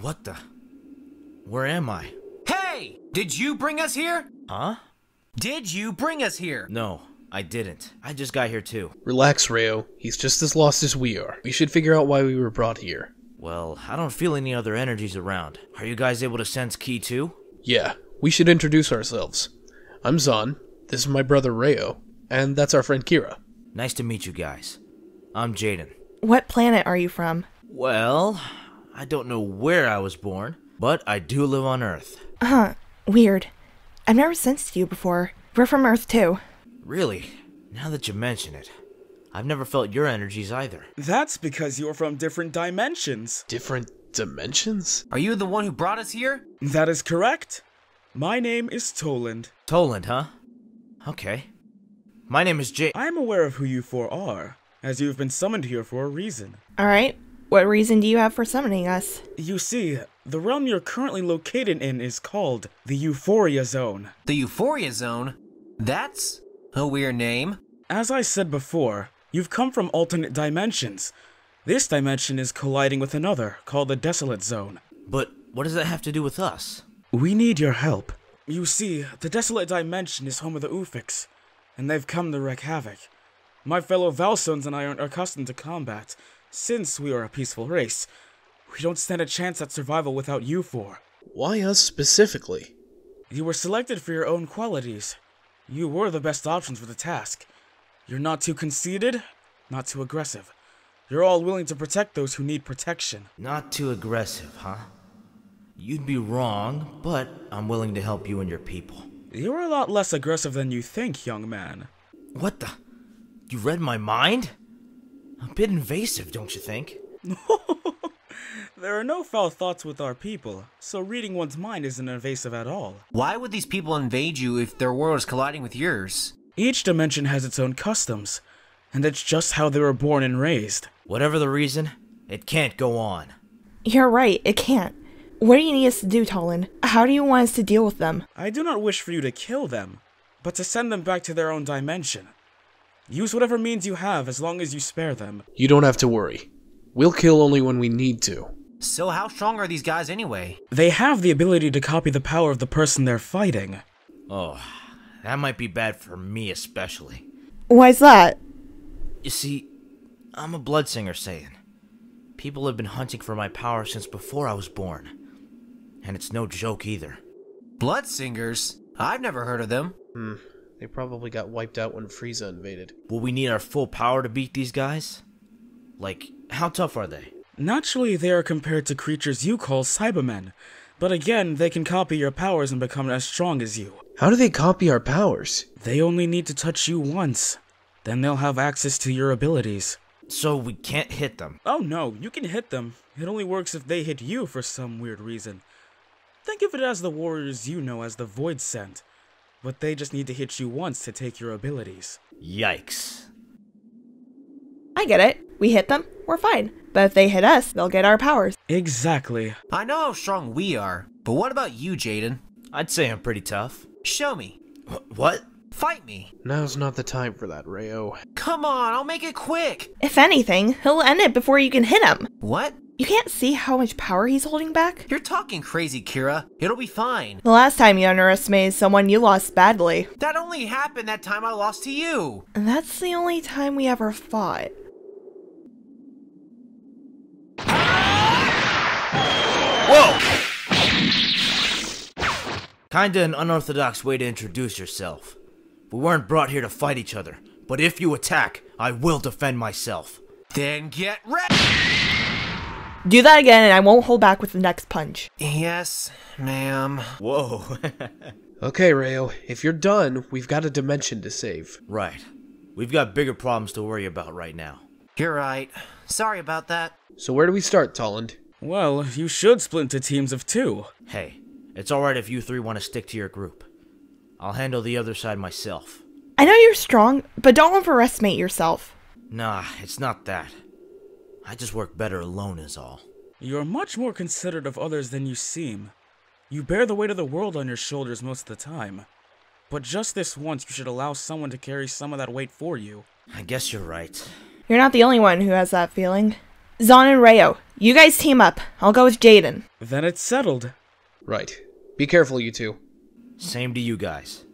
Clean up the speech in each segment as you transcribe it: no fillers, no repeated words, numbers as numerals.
What the? Where am I? Hey! Did you bring us here? Huh? Did you bring us here? No, I didn't. I just got here too. Relax, Ryo. He's just as lost as we are. We should figure out why we were brought here. Well, I don't feel any other energies around. Are you guys able to sense ki too? Yeah, we should introduce ourselves. I'm Zhaan, this is my brother Ryo, and that's our friend Kira. Nice to meet you guys. I'm Jayden. What planet are you from? Well, I don't know where I was born, but I do live on Earth. Weird. I've never sensed you before. We're from Earth too. Really? Now that you mention it, I've never felt your energies either. That's because you're from different dimensions. Different dimensions? Are you the one who brought us here? That is correct. My name is Toland. Toland, huh? Okay. My name is Jay. I am aware of who you four are, as you've been summoned here for a reason. Alright, what reason do you have for summoning us? You see, the realm you're currently located in is called the Euphoria Zone. The Euphoria Zone? That's a weird name. As I said before, you've come from alternate dimensions. This dimension is colliding with another, called the Desolate Zone. But what does that have to do with us? We need your help. You see, the Desolate Dimension is home of the Ufix, and they've come to wreak havoc. My fellow Valsons and I aren't accustomed to combat. Since we are a peaceful race, we don't stand a chance at survival without you four. Why us specifically? You were selected for your own qualities. You were the best options for the task. You're not too conceited, not too aggressive. You're all willing to protect those who need protection. Not too aggressive, huh? You'd be wrong, but I'm willing to help you and your people. You're a lot less aggressive than you think, young man. What the? You read my mind? A bit invasive, don't you think? There are no foul thoughts with our people, so reading one's mind isn't invasive at all. Why would these people invade you if their world is colliding with yours? Each dimension has its own customs, and it's just how they were born and raised. Whatever the reason, it can't go on. You're right, it can't. What do you need us to do, Toland? How do you want us to deal with them? I do not wish for you to kill them, but to send them back to their own dimension. Use whatever means you have as long as you spare them. You don't have to worry. We'll kill only when we need to. So how strong are these guys anyway? They have the ability to copy the power of the person they're fighting. Oh, that might be bad for me especially. Why's that? You see, I'm a bloodsinger Saiyan. People have been hunting for my power since before I was born. And it's no joke either. Blood singers? I've never heard of them. They probably got wiped out when Frieza invaded. Will we need our full power to beat these guys? Like, how tough are they? Naturally, they are compared to creatures you call Cybermen, but again, they can copy your powers and become as strong as you. How do they copy our powers? They only need to touch you once. Then they'll have access to your abilities. So we can't hit them? Oh no, you can hit them. It only works if they hit you for some weird reason. Think of it as the warriors you know as the Void Scent, but they just need to hit you once to take your abilities. Yikes. I get it. We hit them, we're fine. But if they hit us, they'll get our powers. Exactly. I know how strong we are, but what about you, Jayden? I'd say I'm pretty tough. Show me. What? Fight me. Now's not the time for that, Ryo. Come on, I'll make it quick. If anything, he'll end it before you can hit him. What? You can't see how much power he's holding back? You're talking crazy, Kira. It'll be fine. The last time you underestimated someone, you lost badly. That only happened that time I lost to you. And that's the only time we ever fought. Whoa! Kinda an unorthodox way to introduce yourself. We weren't brought here to fight each other, but if you attack, I will defend myself. Then get ready! Do that again and I won't hold back with the next punch. Yes, ma'am. Whoa. Okay, Ryo, if you're done, we've got a dimension to save. Right. We've got bigger problems to worry about right now. You're right. Sorry about that. So where do we start, Toland? Well, you should split into teams of 2. Hey, it's alright if you three want to stick to your group. I'll handle the other side myself. I know you're strong, but don't overestimate yourself. Nah, it's not that. I just work better alone is all. You're much more considerate of others than you seem. You bear the weight of the world on your shoulders most of the time. But just this once, you should allow someone to carry some of that weight for you. I guess you're right. You're not the only one who has that feeling. Zhaan and Ryo, you guys team up. I'll go with Jayden. Then it's settled. Right. Be careful, you two. Same to you guys.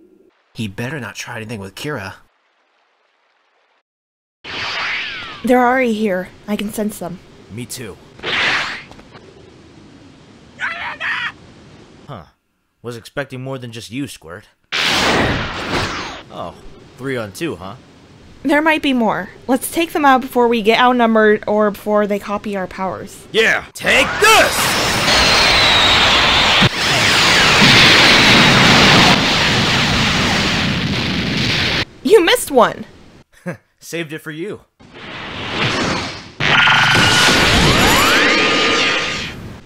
He better not try anything with Kira. They're already here. I can sense them. Me too. Huh. Was expecting more than just you, Squirt. Oh, 3 on 2, huh? There might be more. Let's take them out before we get outnumbered or before they copy our powers. Yeah, take this! You missed one! Saved it for you.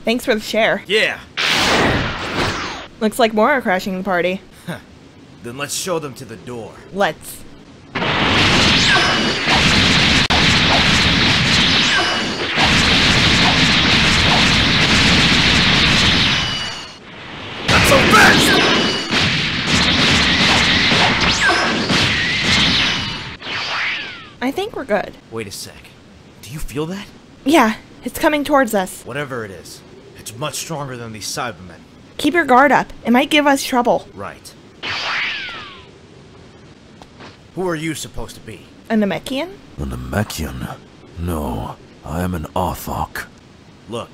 Thanks for the share. Yeah. Looks like more are crashing the party. Then let's show them to the door. Let's. Not so fast! I think we're good. Wait a sec. Do you feel that? Yeah, it's coming towards us. Whatever it is, it's much stronger than these Cybermen. Keep your guard up. It might give us trouble. Right. Who are you supposed to be? A Namekian? A Namekian? No, I am an Arthok. Look,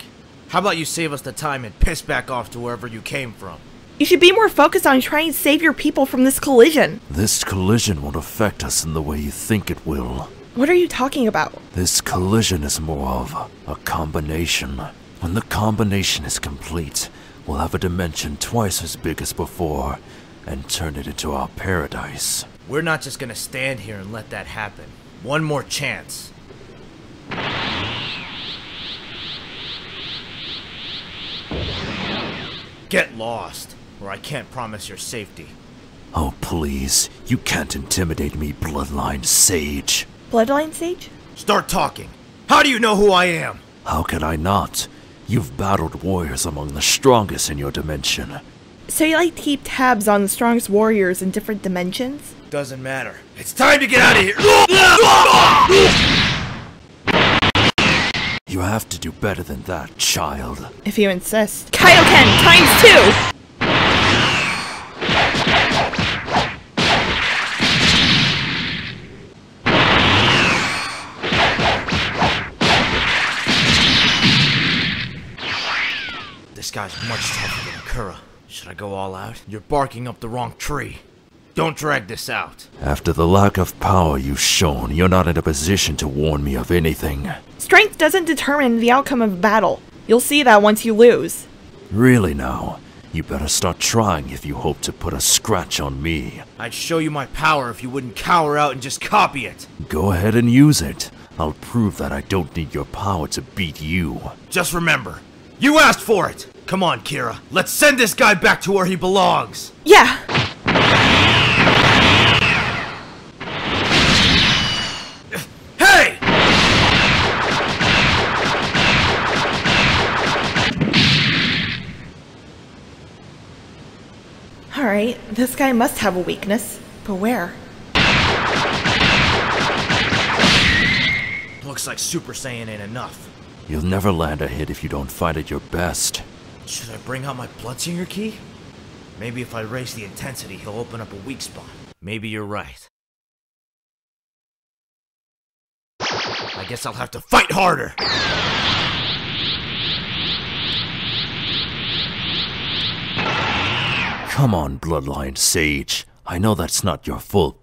how about you save us the time and piss back off to wherever you came from? You should be more focused on trying to save your people from this collision. This collision won't affect us in the way you think it will. What are you talking about? This collision is more of a combination. When the combination is complete, we'll have a dimension twice as big as before, and turn it into our paradise. We're not just gonna stand here and let that happen. One more chance. Get lost, or I can't promise your safety. Oh please, you can't intimidate me, Bloodline Sage. Bloodline Sage? Start talking. How do you know who I am? How could I not? You've battled warriors among the strongest in your dimension. So you like to keep tabs on the strongest warriors in different dimensions? Doesn't matter. It's time to get out of here! You have to do better than that, child. If you insist. Kaioken ×2! This guy's much tougher than Kira. Should I go all out? You're barking up the wrong tree. Don't drag this out. After the lack of power you've shown, you're not in a position to warn me of anything. Strength doesn't determine the outcome of a battle. You'll see that once you lose. Really now? You better start trying if you hope to put a scratch on me. I'd show you my power if you wouldn't cower out and just copy it. Go ahead and use it. I'll prove that I don't need your power to beat you. Just remember, you asked for it! Come on, Kira. Let's send this guy back to where he belongs! Yeah! Hey! Alright, this guy must have a weakness. But where? Looks like Super Saiyan ain't enough. You'll never land a hit if you don't fight at your best. Should I bring out my Bloodsinger key? Maybe if I raise the intensity, he'll open up a weak spot. Maybe you're right. I guess I'll have to fight harder! Come on, Bloodline Sage. I know that's not your full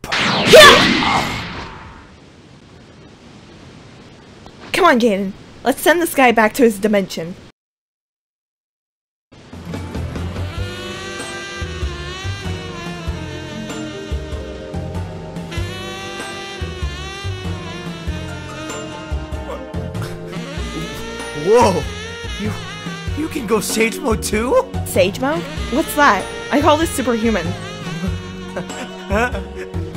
Come on, Jayden. Let's send this guy back to his dimension. Whoa! You can go Sage Mode too? Sage mode? What's that? I call this superhuman.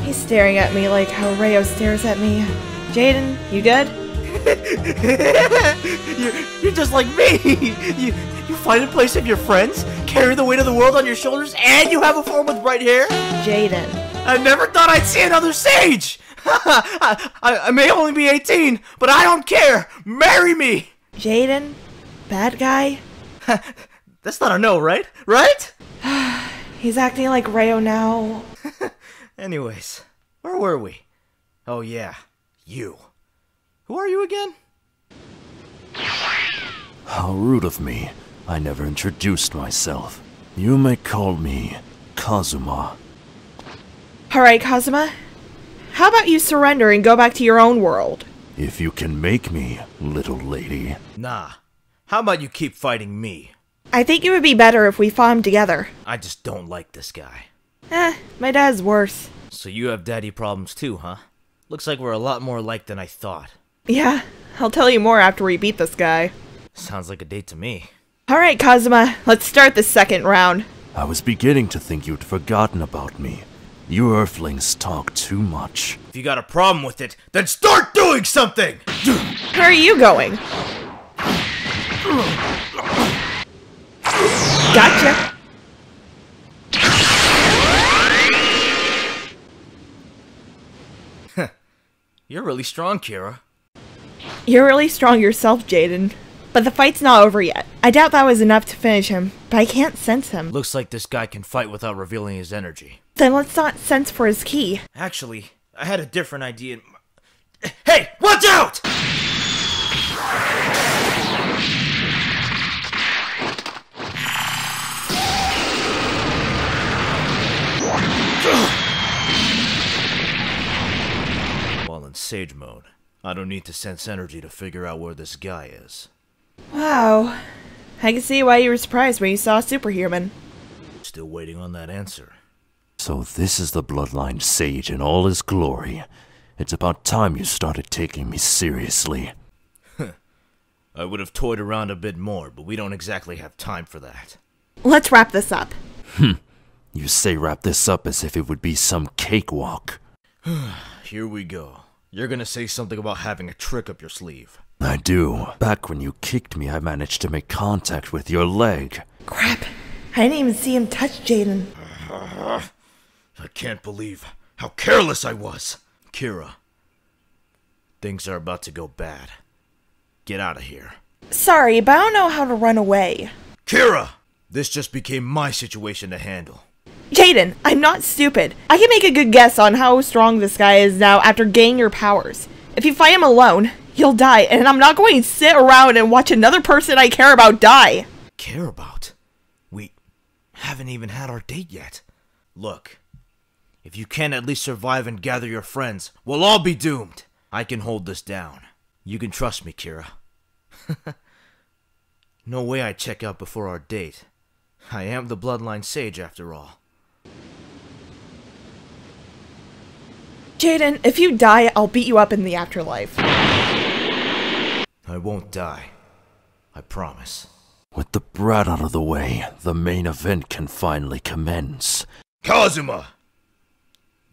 He's staring at me like how Ryo stares at me. Jayden, you good? You're just like me! You fight in place of your friends, carry the weight of the world on your shoulders, and you have a form with bright hair? Jayden. I never thought I'd see another Sage! I may only be 18, but I don't care! Marry me! Jayden? Bad guy? That's not a no, right? Right? He's acting like Rayo now. Anyways, where were we? Oh yeah, you. Who are you again? How rude of me. I never introduced myself. You may call me Kazuma. Alright, Kazuma. How about you surrender and go back to your own world? If you can make me, little lady. Nah. How about you keep fighting me? I think it would be better if we fought him together. I just don't like this guy. My dad's worse. So you have daddy problems too, huh? Looks like we're a lot more alike than I thought. Yeah, I'll tell you more after we beat this guy. Sounds like a date to me. Alright, Kazuma, let's start the second round. I was beginning to think you'd forgotten about me. You Earthlings talk too much. If you got a problem with it, then start doing something! Where are you going? Gotcha. You're really strong, Kira. You're really strong yourself, Jayden. But the fight's not over yet. I doubt that was enough to finish him, but I can't sense him. Looks like this guy can fight without revealing his energy. Then let's not sense for his key. Actually, I had a different idea. Hey, watch out! While in Sage mode, I don't need to sense energy to figure out where this guy is. Wow. I can see why you were surprised when you saw a superhuman. Still waiting on that answer. So this is the Bloodline Sage in all his glory. It's about time you started taking me seriously. I would have toyed around a bit more, but we don't exactly have time for that. Let's wrap this up. You say wrap this up as if it would be some cakewalk. Here we go. You're gonna say something about having a trick up your sleeve. I do. Back when you kicked me, I managed to make contact with your leg. Crap. I didn't even see him touch Jayden. I can't believe how careless I was. Kira, things are about to go bad. Get out of here. Sorry, but I don't know how to run away. Kira! This just became my situation to handle. Jayden, I'm not stupid. I can make a good guess on how strong this guy is now after gaining your powers. If you fight him alone, you'll die, and I'm not going to sit around and watch another person I care about die. Care about? We haven't even had our date yet. Look, if you can't at least survive and gather your friends, we'll all be doomed. I can hold this down. You can trust me, Kira. No way I'd check out before our date. I am the Bloodline Sage after all. Jayden, if you die, I'll beat you up in the afterlife. I won't die. I promise. With the brat out of the way, the main event can finally commence. Kazuma!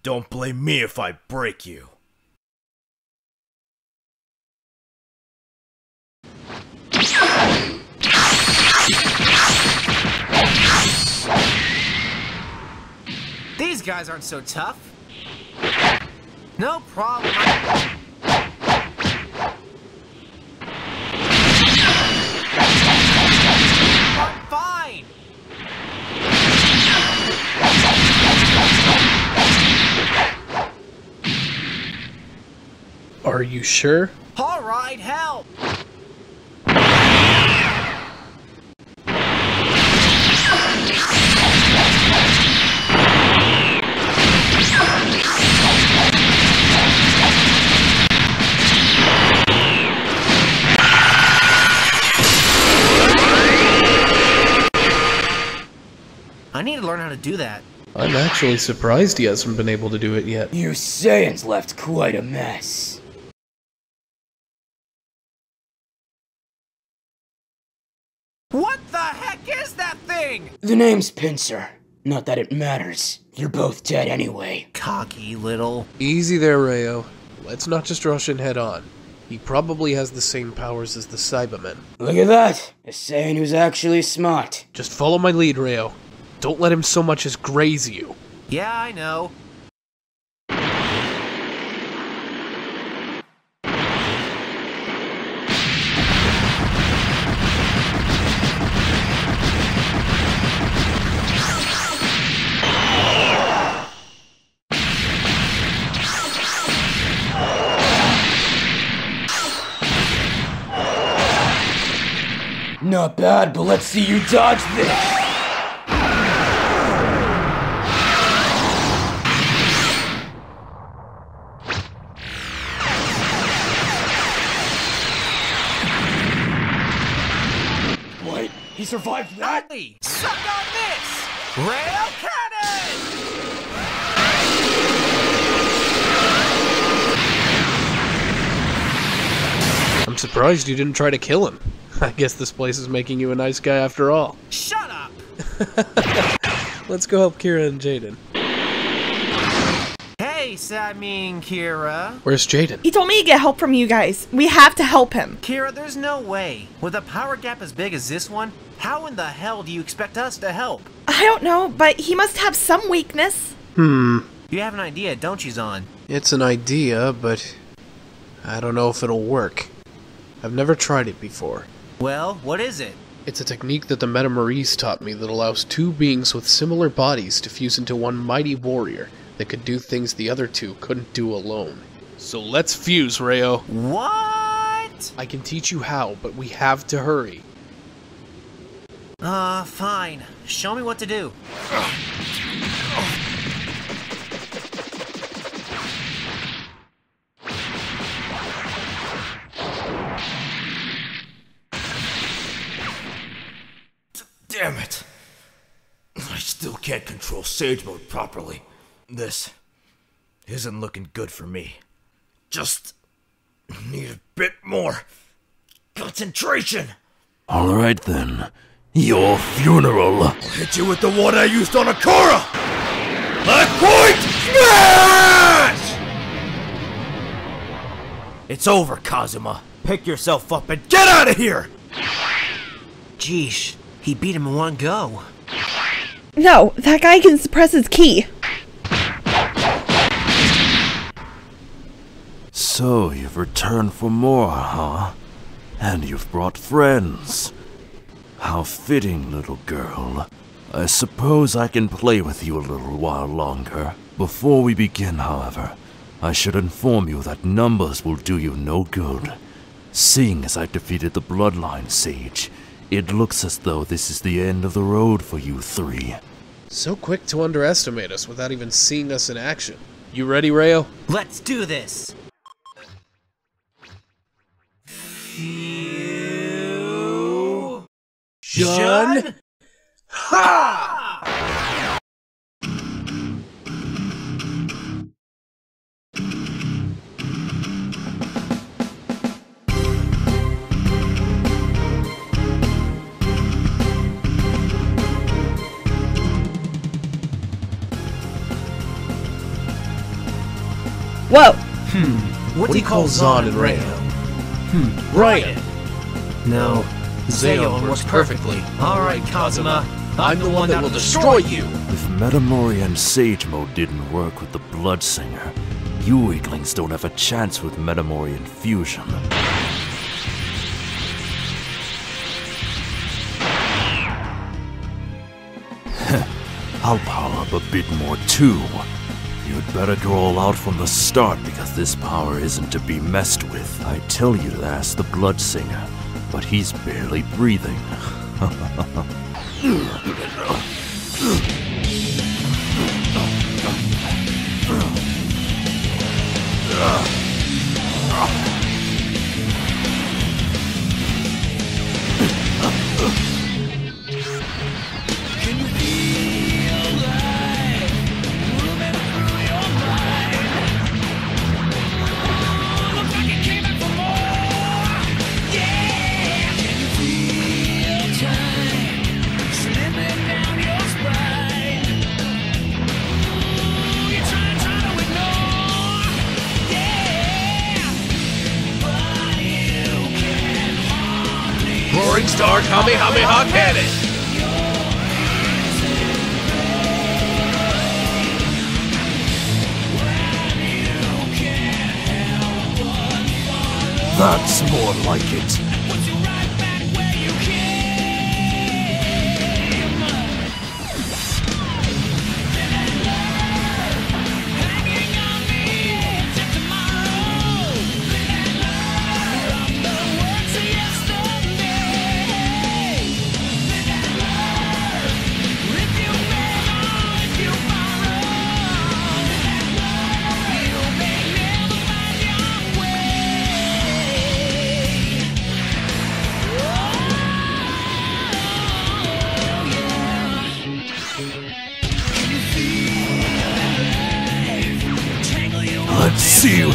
Don't blame me if I break you. These guys aren't so tough. No problem. I'm fine. Are you sure? All right, help. I need to learn how to do that. I'm actually surprised he hasn't been able to do it yet. You Saiyans left quite a mess. What the heck is that thing? The name's Pincer. Not that it matters. You're both dead anyway. Cocky little. Easy there, Rayo. Let's not just rush in head on. He probably has the same powers as the Cybermen. Look at that! A Saiyan who's actually smart. Just follow my lead, Rayo. Don't let him so much as graze you. Yeah, I know. Not bad, but let's see you dodge this! Wait, he survived that? Suck on this! Rayo cannon! I'm surprised you didn't try to kill him. I guess this place is making you a nice guy after all. Shut up! Let's go help Kira and Jayden. Hey, Kira. Where's Jayden? He told me to get help from you guys. We have to help him. Kira, there's no way. With a power gap as big as this one, how in the hell do you expect us to help? I don't know, but he must have some weakness. You have an idea, don't you, Zhaan? It's an idea, but I don't know if it'll work. I've never tried it before. Well, what is it? It's a technique that the Metamories taught me that allows two beings with similar bodies to fuse into one mighty warrior that could do things the other two couldn't do alone. So let's fuse, Rayo. What? I can teach you how, but we have to hurry. Fine. Show me what to do. Damn it. I still can't control Sage Mode properly. This isn't looking good for me. Just need a bit more concentration. Alright then. Your funeral. I'll hit you with the one I used on Akira! Black Point Smash! It's over, Kazuma. Pick yourself up and get out of here! Jeesh, he beat him in one go. No, that guy can suppress his ki. So you've returned for more, huh? And you've brought friends. How fitting, little girl. I suppose I can play with you a little while longer. Before we begin, however, I should inform you that numbers will do you no good. Seeing as I defeated the Bloodlines, Sage, it looks as though this is the end of the road for you three. So quick to underestimate us without even seeing us in action. You ready, Rayo? Let's do this! Zhaan? Ha! Whoa. What do you call Zhaan and Rayo? Ryan! No. Zayon works perfectly. Alright, Kazuma. I'm the one that will destroy you! If Metamori and Sage Mode didn't work with the Blood Singer, you weaklings don't have a chance with Metamori Fusion. I'll power up a bit more too. You'd better go all out from the start because this power isn't to be messed with. I tell you to ask the Blood Singer, but he's barely breathing. Roaring Star Kamehameha Cannon! That's more like it.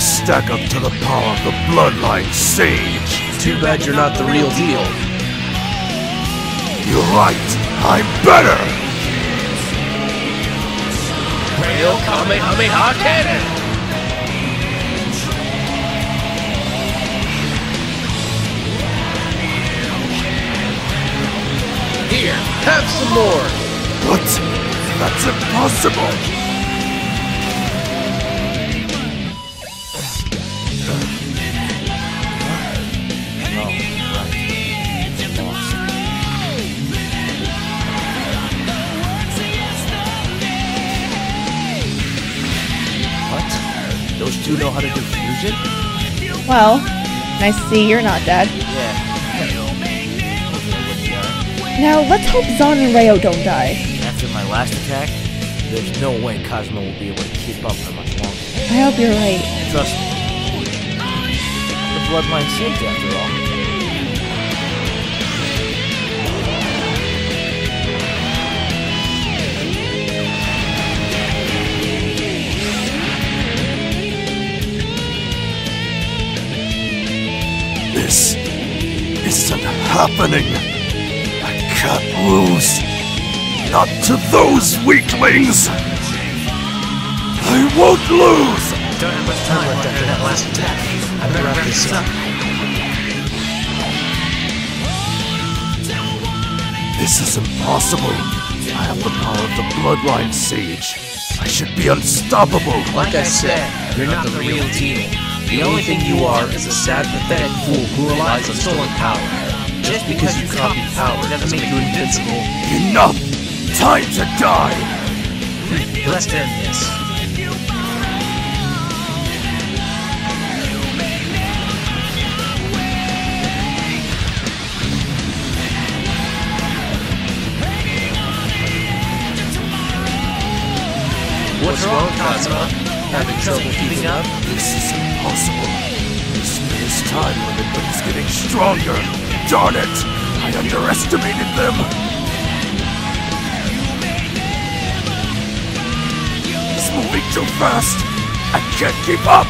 stack up to the power of the Bloodline Sage. Too bad you're not the real deal. You're right, I'm better! Rayo Kamehameha Cannon! Here, have some more! What? That's impossible! Those two know how to do fusion? Well, nice to see you're not dead. Yeah. Now, let's hope Zhaan and Rayo don't die. After my last attack, there's no way Kazuma will be able to keep up for much longer. I hope you're right. Trust me. The Bloodline Sage, after all. This isn't happening. I can't lose. Not to those weaklings. I won't lose. Don't have much time left after that last attack. I better wrap this up. This is impossible. I have the power of the Bloodline Sage. I should be unstoppable. Like I said, you're not the real deal. The only thing you are is a sad, pathetic fool who relies on stolen power. Just because you copy power doesn't make you invincible. Enough! Time to die! Let's end this. What's wrong, Kazuma? Having trouble keeping up? This is impossible. This time limit, but it's getting stronger. Darn it! I underestimated them. It's moving too fast. I can't keep up.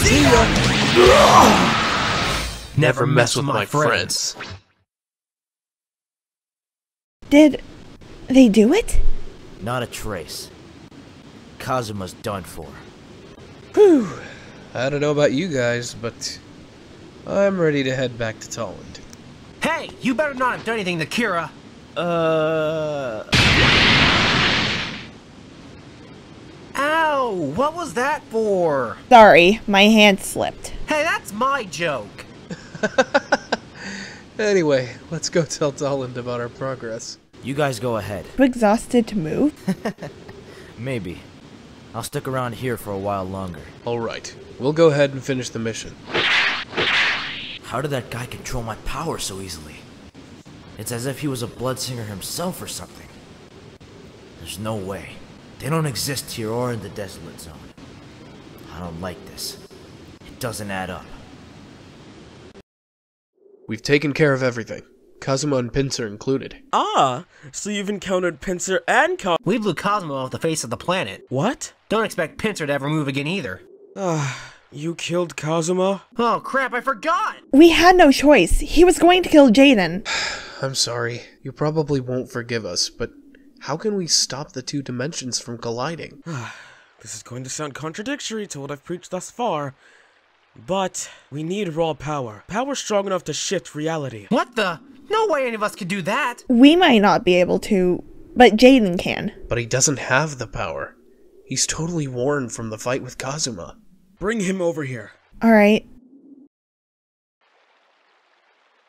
See ya! Never mess with my friends. Did they do it? Not a trace. Kazuma's done for. Whew. I don't know about you guys, but I'm ready to head back to Tolland. Hey, you better not have done anything to Kira. Ow! What was that for? Sorry, my hand slipped. Hey, that's my joke. Anyway, let's go tell Tolland about our progress. You guys go ahead. Too exhausted to move? Maybe. I'll stick around here for a while longer. Alright, we'll go ahead and finish the mission. How did that guy control my power so easily? It's as if he was a bloodsinger himself or something. There's no way. They don't exist here or in the Desolate Zone. I don't like this. It doesn't add up. We've taken care of everything. Kazuma and Pinsir included. Ah, so you've encountered Pinsir and We blew Cosmo off the face of the planet. What? Don't expect Pinsir to ever move again either. You killed Kazuma? Oh crap, I forgot! We had no choice. He was going to kill Jayden. I'm sorry. You probably won't forgive us, but how can we stop the two dimensions from colliding? This is going to sound contradictory to what I've preached thus far, but we need raw power. Power strong enough to shift reality. What the? No way any of us could do that! We might not be able to, but Jayden can. But he doesn't have the power. He's totally worn from the fight with Kazuma. Bring him over here. Alright.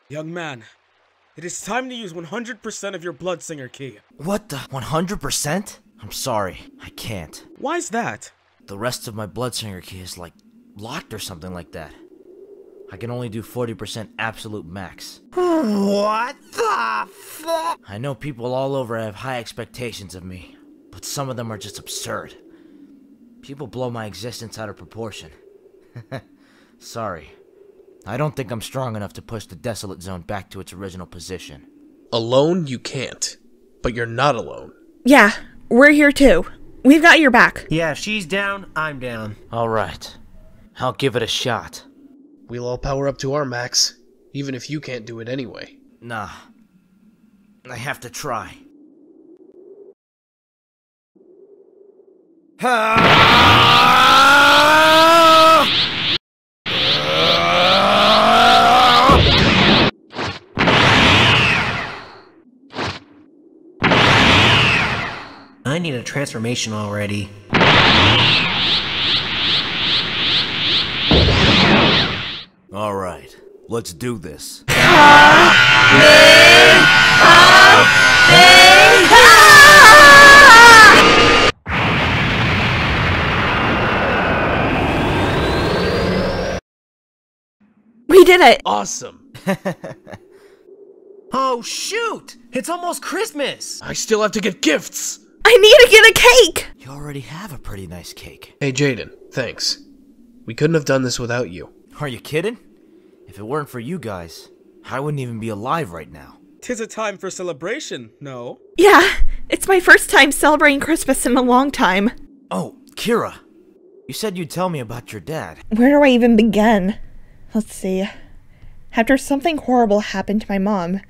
Young man, it is time to use 100% of your Bloodsinger key. What the? 100%? I'm sorry. I can't. Why's that? The rest of my Bloodsinger key is like locked or something like that. I can only do 40% absolute max. What the fuck? I know people all over have high expectations of me, but some of them are just absurd. People blow my existence out of proportion. Sorry. I don't think I'm strong enough to push the Desolate Zone back to its original position. Alone, you can't. But you're not alone. Yeah, we're here too. We've got your back. Yeah, if she's down, I'm down. Alright. I'll give it a shot. We'll all power up to our max, even if you can't do it anyway. Nah. I have to try. I need a transformation already. Alright, let's do this. We did it! Awesome! Oh, shoot! It's almost Christmas! I still have to get gifts! I need to get a cake! You already have a pretty nice cake. Hey, Jayden, thanks. We couldn't have done this without you. Are you kidding? If it weren't for you guys, I wouldn't even be alive right now. 'Tis a time for celebration, no? Yeah, it's my first time celebrating Christmas in a long time. Oh, Kira. You said you'd tell me about your dad. Where do I even begin? Let's see. After something horrible happened to my mom,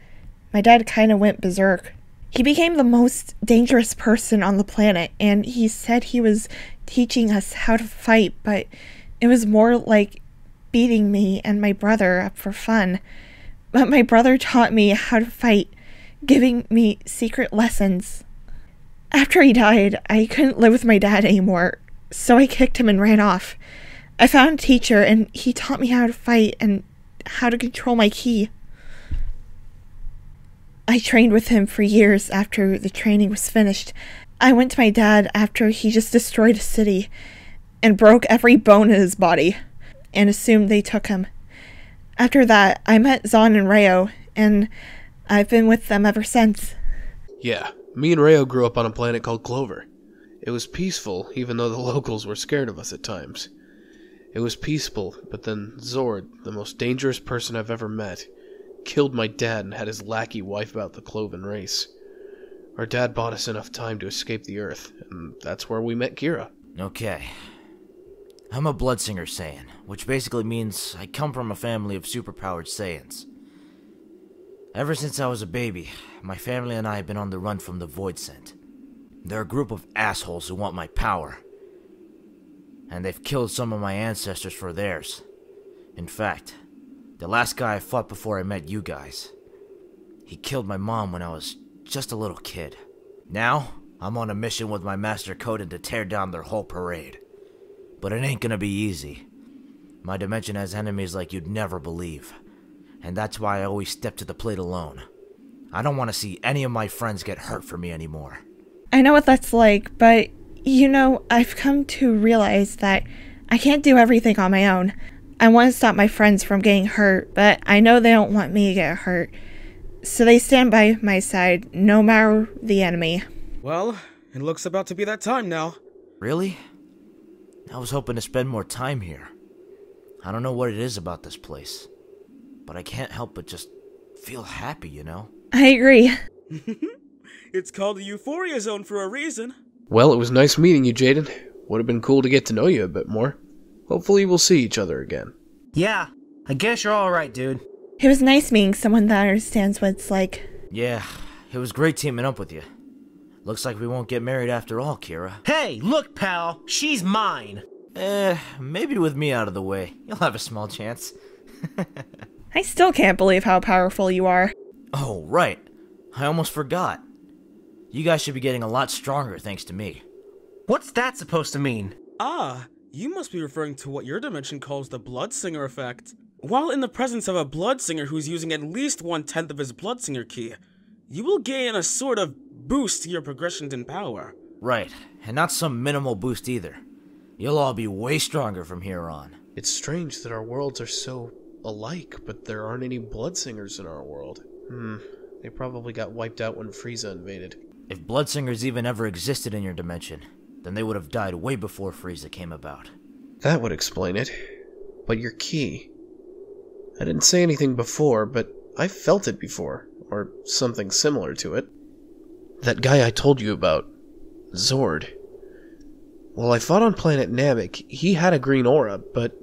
my dad kinda went berserk. He became the most dangerous person on the planet, and he said he was teaching us how to fight, but it was more like beating me and my brother up for fun. But my brother taught me how to fight, giving me secret lessons. After he died, I couldn't live with my dad anymore, so I kicked him and ran off. I found a teacher, and he taught me how to fight and how to control my ki. I trained with him for years after the training was finished. I went to my dad after he just destroyed a city and broke every bone in his body and assumed they took him. After that, I met Zhaan and Ryo, and I've been with them ever since. Yeah, me and Ryo grew up on a planet called Clover. It was peaceful, even though the locals were scared of us at times. It was peaceful, but then Zord, the most dangerous person I've ever met, killed my dad and had his lackey wipe out the Cloven race. Our dad bought us enough time to escape the Earth, and that's where we met Kira. Okay. I'm a Bloodsinger Saiyan, which basically means I come from a family of superpowered Saiyans. Ever since I was a baby, my family and I have been on the run from the Void Scent. They're a group of assholes who want my power. And they've killed some of my ancestors for theirs. In fact, the last guy I fought before I met you guys, he killed my mom when I was just a little kid. Now, I'm on a mission with my Master Coden to tear down their whole parade. But it ain't gonna be easy. My dimension has enemies like you'd never believe. And that's why I always step to the plate alone. I don't want to see any of my friends get hurt for me anymore. I know what that's like, but, you know, I've come to realize that I can't do everything on my own. I want to stop my friends from getting hurt, but I know they don't want me to get hurt. So they stand by my side, no matter the enemy. Well, it looks about to be that time now. Really? I was hoping to spend more time here. I don't know what it is about this place, but I can't help but just feel happy, you know? I agree. It's called the Euphoria Zone for a reason. Well, it was nice meeting you, Jayden. Would have been cool to get to know you a bit more. Hopefully we'll see each other again. Yeah, I guess you're alright, dude. It was nice meeting someone that understands what it's like. Yeah, it was great teaming up with you. Looks like we won't get married after all, Kira. Hey, look, pal, she's mine. Maybe with me out of the way, you'll have a small chance. I still can't believe how powerful you are. Oh, right. I almost forgot. You guys should be getting a lot stronger thanks to me. What's that supposed to mean? Ah, you must be referring to what your dimension calls the Bloodsinger effect. While in the presence of a Bloodsinger who's using at least 1/10 of his Bloodsinger ki, you will gain a sort of boost to your progressions in power. Right, and not some minimal boost either. You'll all be way stronger from here on. It's strange that our worlds are so alike, but there aren't any Bloodsingers in our world. They probably got wiped out when Frieza invaded. If Bloodsingers even ever existed in your dimension, then they would have died way before Frieza came about. That would explain it. But your key... I didn't say anything before, but I felt it before, or something similar to it. That guy I told you about, Zord. Well, I fought on planet Namek. He had a green aura, but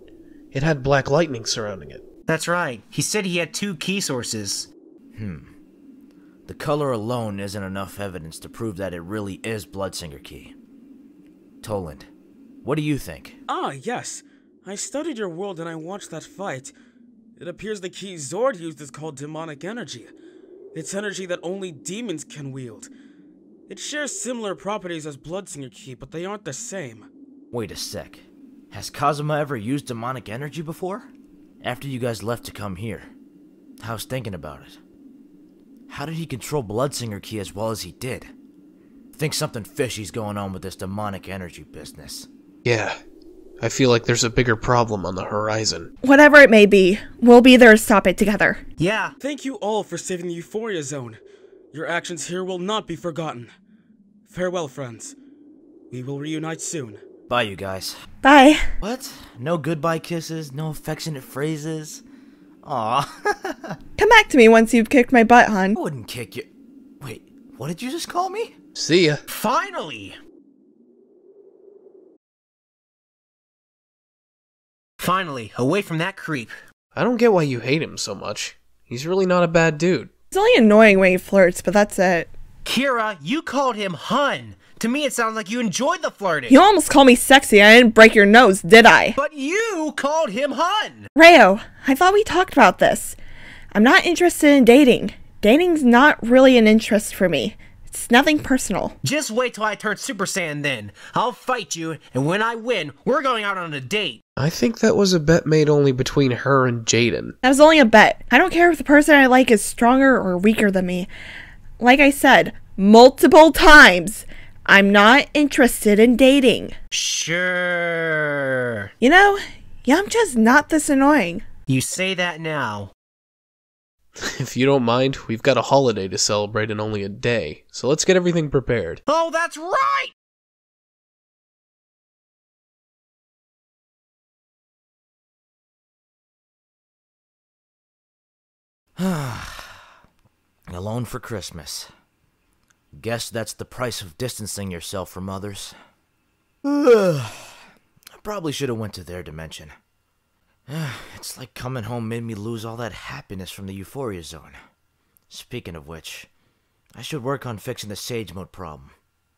it had black lightning surrounding it. That's right. He said he had 2 key sources. The color alone isn't enough evidence to prove that it really is Bloodsinger Ki. Toland, what do you think? Ah, yes. I studied your world and I watched that fight. It appears the key Zord used is called demonic energy. It's energy that only demons can wield. It shares similar properties as Bloodsinger Ki, but they aren't the same. Wait a sec. Has Kazuma ever used demonic energy before? After you guys left to come here. I was thinking about it. How did he control Bloodsinger Ki as well as he did? Think something fishy's going on with this demonic energy business. Yeah. I feel like there's a bigger problem on the horizon. Whatever it may be, we'll be there to stop it together. Yeah. Thank you all for saving the Euphoria Zone. Your actions here will not be forgotten. Farewell, friends. We will reunite soon. Bye, you guys. Bye. What? No goodbye kisses? No affectionate phrases? Aw. Come back to me once you've kicked my butt, hon. I wouldn't kick you. Wait, what did you just call me? See ya. Finally! Finally, away from that creep. I don't get why you hate him so much. He's really not a bad dude. It's only annoying when he flirts, but that's it. Kira, you called him hun. To me, it sounds like you enjoyed the flirting. You almost called me sexy. I didn't break your nose, did I? But you called him hun. Rayo, I thought we talked about this. I'm not interested in dating. Dating's not really an interest for me. It's nothing personal. Just wait till I turn Super Saiyan then. I'll fight you, and when I win, we're going out on a date. I think that was a bet made only between her and Jayden. That was only a bet. I don't care if the person I like is stronger or weaker than me. Like I said, multiple times, I'm not interested in dating. Sure. You know, Yamcha's not this annoying. You say that now. If you don't mind, we've got a holiday to celebrate in only a day, so let's get everything prepared. Oh, that's right! Alone for Christmas. Guess that's the price of distancing yourself from others. I probably should have went to their dimension. It's like coming home made me lose all that happiness from the Euphoria Zone. Speaking of which, I should work on fixing the Sage Mode problem.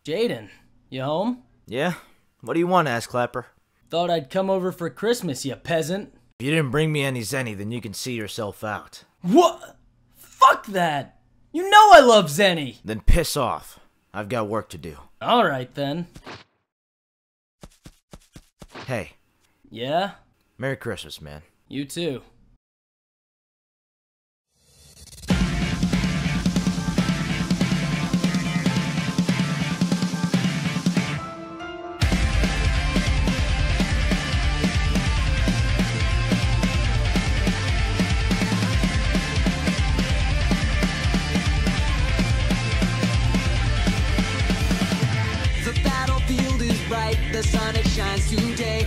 Jayden, you home? Yeah? What do you want, Ass Clapper? Thought I'd come over for Christmas, you peasant. If you didn't bring me any Zenny, then you can see yourself out. What? Fuck that! You know I love Zenny! Then piss off. I've got work to do. Alright then. Hey, Yeah? Merry Christmas, man. You too. The battlefield is bright, the sun it shines today.